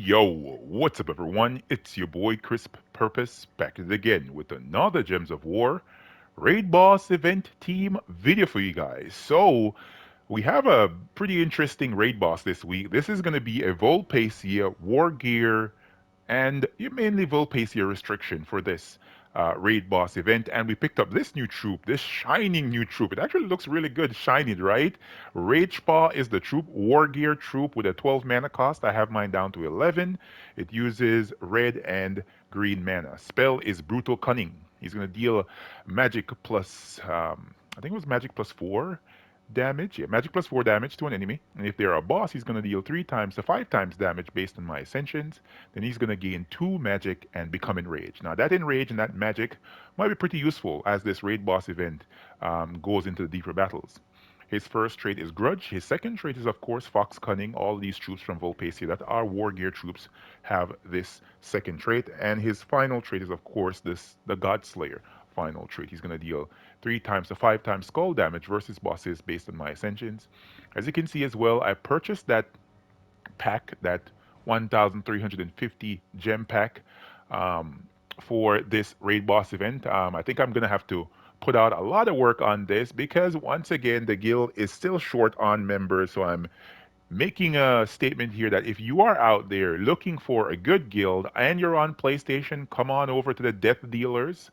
Yo, what's up, everyone? It's your boy CrispPurpose back at it again with another Gems of War Raid Boss event team video for you guys. So, we have a pretty interesting raid boss this week. This is going to be a Vulpacea War Gear and mainly Vulpacea restriction for this raid boss event. And we picked up this new troop, this shining new troop. It actually looks really good, shiny, right? Rage Paw is the troop, War Gear troop with a 12 mana cost. I have mine down to 11. It uses red and green mana. Spell is Brutal Cunning. He's going to deal magic plus, I think it was magic plus 4 damage. Yeah, magic plus 4 damage to an enemy. And if they're a boss, he's going to deal 3 times to 5 times damage based on my ascensions. Then he's going to gain 2 magic and become enraged. Now, that enrage and that magic might be pretty useful as this raid boss event goes into the deeper battles. His first trait is Grudge. His second trait is, of course, Fox Cunning. All these troops from Vulpacea that are War Gear troops have this second trait. And his final trait is, of course, the Godslayer final trait. He's going to deal 3 times to 5 times skull damage versus bosses based on my ascensions. As you can see as well, I purchased that pack, that 1,350 gem pack um, for this raid boss event. I think I'm gonna have to put out a lot of work on this because once again the guild is still short on members, so I'm making a statement here that if you are out there looking for a good guild and you're on PlayStation, come on over to the Death Dealers.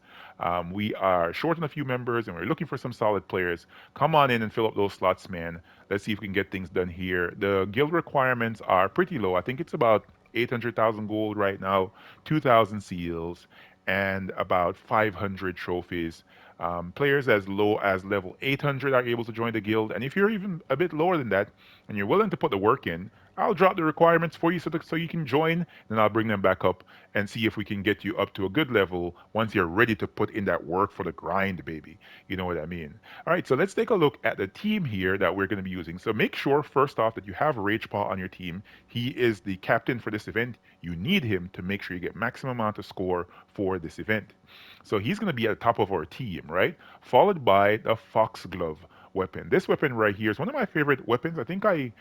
We are short on a few members and we're looking for some solid players. Come on in and fill up those slots, man. Let's see if we can get things done here. The guild requirements are pretty low. I think it's about 800,000 gold right now, 2,000 seals, and about 500 trophies. Players as low as level 800 are able to join the guild, and if you're even a bit lower than that and you're willing to put the work in, I'll drop the requirements for you so you can join, then I'll bring them back up and see if we can get you up to a good level once you're ready to put in that work for the grind, baby. You know what I mean? All right, so let's take a look at the team here that we're going to be using. So make sure, first off, that you have Ragepaw on your team. He is the captain for this event. You need him to make sure you get maximum amount of score for this event. So he's going to be at the top of our team, right? Followed by the Foxglove weapon. This weapon right here is one of my favorite weapons. I think I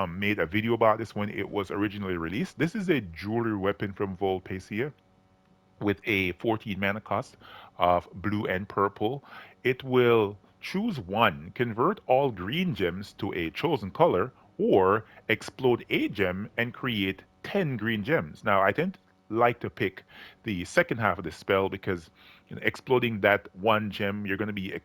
made a video about this when it was originally released. This is a jewelry weapon from Vulpacea with a 14 mana cost of blue and purple. It will choose one, convert all green gems to a chosen color, or explode a gem and create 10 green gems. Now, I tend to like to pick the second half of the spell because exploding that one gem, you're going to be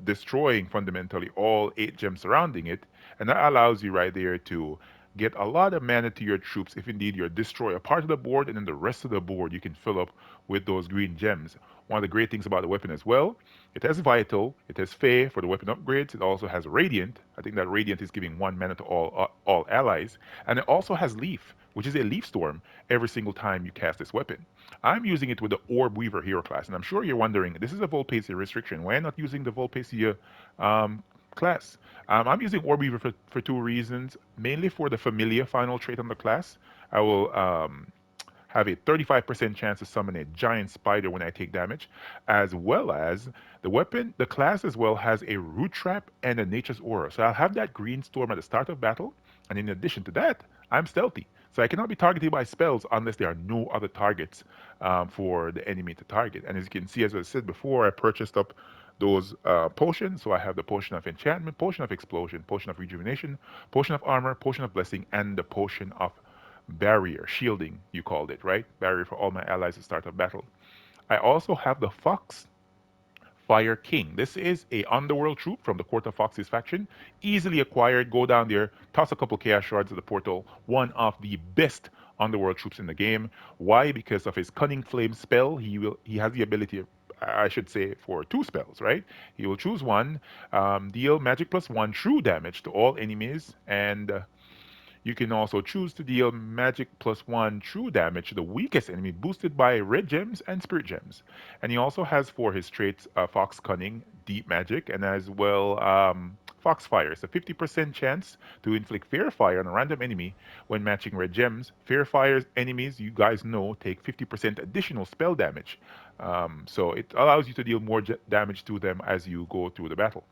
destroying fundamentally all 8 gems surrounding it. And that allows you right there to get a lot of mana to your troops if indeed you destroy a part of the board and then the rest of the board you can fill up with those green gems. One of the great things about the weapon as well, it has Vital, it has Fey for the weapon upgrades, it also has Radiant. I think that Radiant is giving 1 mana to all allies. And it also has Leaf, which is a Leaf Storm every single time you cast this weapon. I'm using it with the Orb Weaver hero class, and I'm sure you're wondering, this is a Vulpacea restriction. Why not using the Vulpacea class? I'm using Orb Weaver for 2 reasons. Mainly for the Familia final trait on the class. I will have a 35% chance to summon a giant spider when I take damage, as well as the class as well has a root trap and a nature's aura. So I'll have that green storm at the start of battle, and in addition to that, I'm stealthy. So I cannot be targeted by spells unless there are no other targets for the enemy to target. And as you can see, as I said before, I purchased up those potions. So I have the potion of enchantment, potion of explosion, potion of rejuvenation, potion of armor, potion of blessing, and the potion of barrier, shielding, you called it, right? Barrier for all my allies at start of battle. I also have the Fox Fire King. This is a underworld troop from the Court of Fox's faction. Easily acquired. Go down there, toss a couple chaos shards at the portal. One of the best underworld troops in the game. Why? Because of his cunning flame spell. He has the ability, I should say, for 2 spells, right? He will choose one, deal magic plus 1 true damage to all enemies, and you can also choose to deal magic plus 1 true damage to the weakest enemy, boosted by red gems and spirit gems. And he also has for his traits Fox Cunning, Deep Magic, and as well Foxfire. It's a 50% chance to inflict Fair Fire on a random enemy when matching red gems. Fair Fire's enemies, you guys know, take 50% additional spell damage. So it allows you to deal more damage to them as you go through the battle.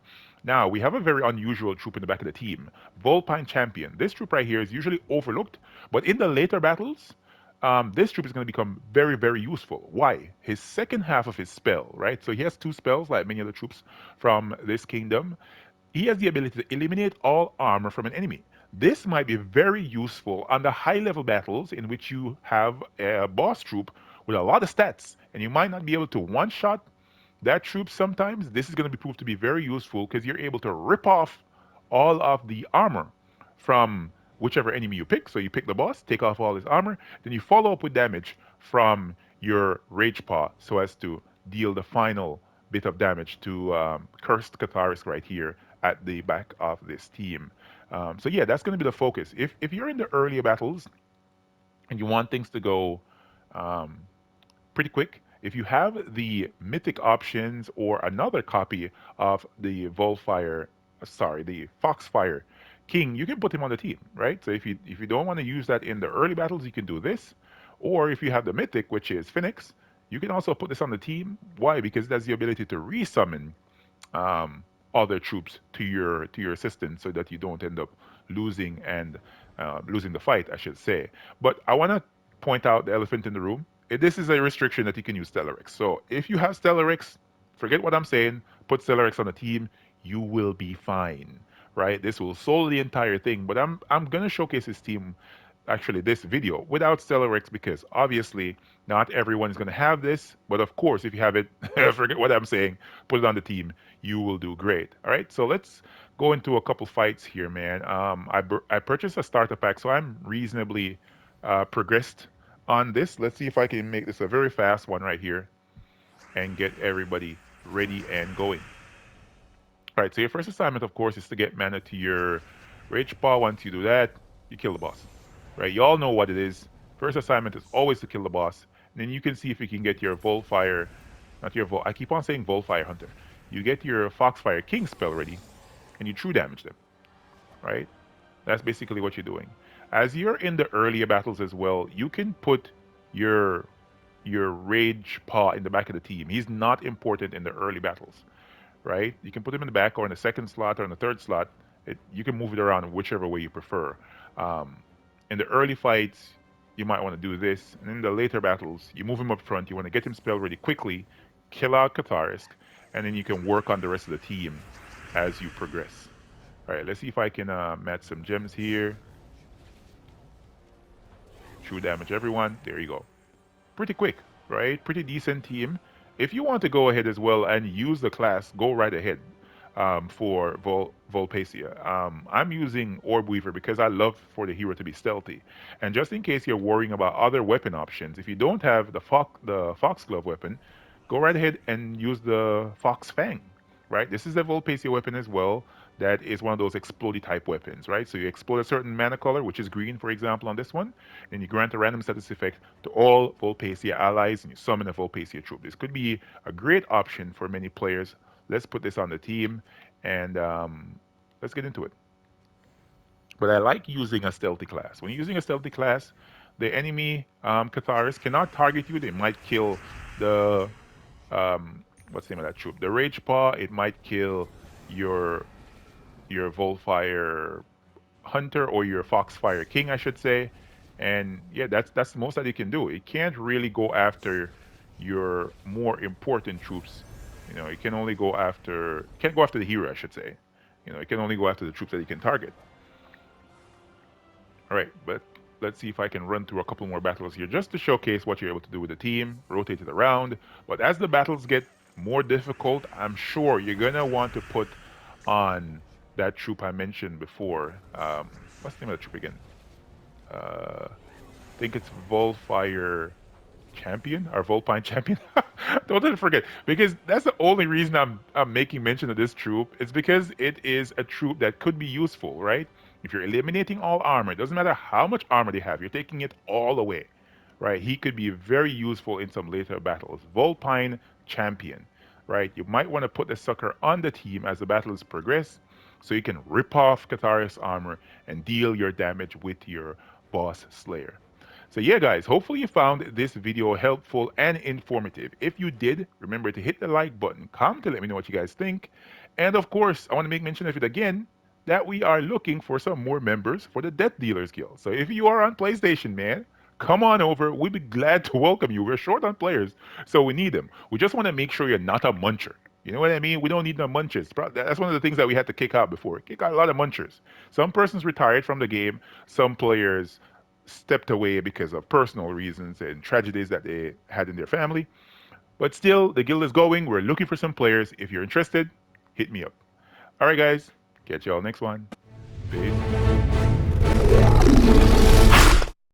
Now, we have a very unusual troop in the back of the team, Vulpine Champion. This troop right here is usually overlooked, but in the later battles, this troop is going to become very, very useful. Why? His second half of his spell, right? So he has two spells, like many other troops from this kingdom. He has the ability to eliminate all armor from an enemy. This might be very useful on the high level battles in which you have a boss troop with a lot of stats, and you might not be able to one shot that troop sometimes. This is going to be proved to be very useful because you're able to rip off all of the armor from whichever enemy you pick. So you pick the boss, take off all his armor, then you follow up with damage from your Rage Paw so as to deal the final bit of damage to Cursed Catharist right here at the back of this team. So yeah, that's going to be the focus. If you're in the earlier battles and you want things to go um, pretty quick, if you have the Mythic Options or another copy of the the Foxfire King, you can put him on the team, right? So if you don't want to use that in the early battles, you can do this. Or if you have the Mythic, which is Phoenix, you can also put this on the team. Why? Because that's the ability to resummon um, other troops to your assistance, so that you don't end up losing and losing the fight, I should say. But I want to point out the elephant in the room. This is a restriction that you can use Stellarex. So if you have Stellarex, forget what I'm saying. Put Stellarex on the team. You will be fine, right? This will solve the entire thing. But I'm gonna showcase this team, actually this video without Stellarex, because obviously not everyone is going to have this. But of course, if you have it, forget what I'm saying, put it on the team. You will do great. All right, so let's go into a couple fights here, man. I purchased a starter pack, so I'm reasonably progressed on this. Let's see if I can make this a very fast one right here and get everybody ready and going. All right, so your first assignment, of course, is to get mana to your Rage Paw. Once you do that, you kill the boss. Right, you all know what it is. First assignment is always to kill the boss. And then you can see if you can get your Volfire, not your Vol, I keep on saying Volfire Hunter. You get your Foxfire King spell ready, and you true damage them. Right? That's basically what you're doing. As you're in the earlier battles as well, you can put your your Rage Paw in the back of the team. He's not important in the early battles, right? You can put him in the back or in the second slot or in the third slot. You can move it around whichever way you prefer. Um, in the early fights, you might want to do this. And in the later battles, you move him up front. You want to get him spell ready quickly, kill out Catharisk, and then you can work on the rest of the team as you progress. All right, let's see if I can match some gems here. True damage everyone. There you go. Pretty quick, right? Pretty decent team. If you want to go ahead as well and use the class, go right ahead for Vulpacea. I'm using Orb Weaver because I love for the hero to be stealthy. And just in case you're worrying about other weapon options, if you don't have the Foxglove weapon, go right ahead and use the Fox Fang, right? This is a Vulpacea weapon as well. That is one of those explodey type weapons, right? So you explode a certain mana color, which is green, for example, on this one, and you grant a random status effect to all Vulpacea allies, and you summon a Vulpacea troop. This could be a great option for many players. Let's put this on the team, and let's get into it. But I like using a stealthy class. When you're using a stealthy class, the enemy Catharis cannot target you. They might kill the what's the name of that troop? The Rage Paw. It might kill your Volfire Hunter or your Foxfire King, I should say. And yeah, that's the most that it can do. It can't really go after your more important troops. You know, it can only go after can't go after the hero, I should say. You know, it can only go after the troops that it can target. All right, but let's see if I can run through a couple more battles here just to showcase what you're able to do with the team, rotate it around. But as the battles get more difficult, I'm sure you're gonna want to put on that troop I mentioned before. What's the name of the troop again? I think it's Vulfire Champion or Vulpine Champion. Don't let it forget, because that's the only reason I'm making mention of this troop. It's because it is a troop that could be useful, right? If you're eliminating all armor, it doesn't matter how much armor they have, you're taking it all away, right? He could be very useful in some later battles. Vulpine Champion, right? You might want to put the sucker on the team as the battles progress. so you can rip off Cathari's armor and deal your damage with your boss slayer. So yeah, guys, hopefully you found this video helpful and informative. If you did, remember to hit the like button, comment to let me know what you guys think. And of course, I want to make mention of it again that we are looking for some more members for the Death Dealers Guild. So if you are on PlayStation, man, come on over. We'd be glad to welcome you. We're short on players, so we need them. We just want to make sure you're not a muncher. You know what I mean? We don't need no munchers. That's one of the things that we had to kick out before. Kick out a lot of munchers. Some persons retired from the game. Some players stepped away because of personal reasons and tragedies that they had in their family. But still, the guild is going. We're looking for some players. If you're interested, hit me up. All right, guys. Catch y'all next one. Peace.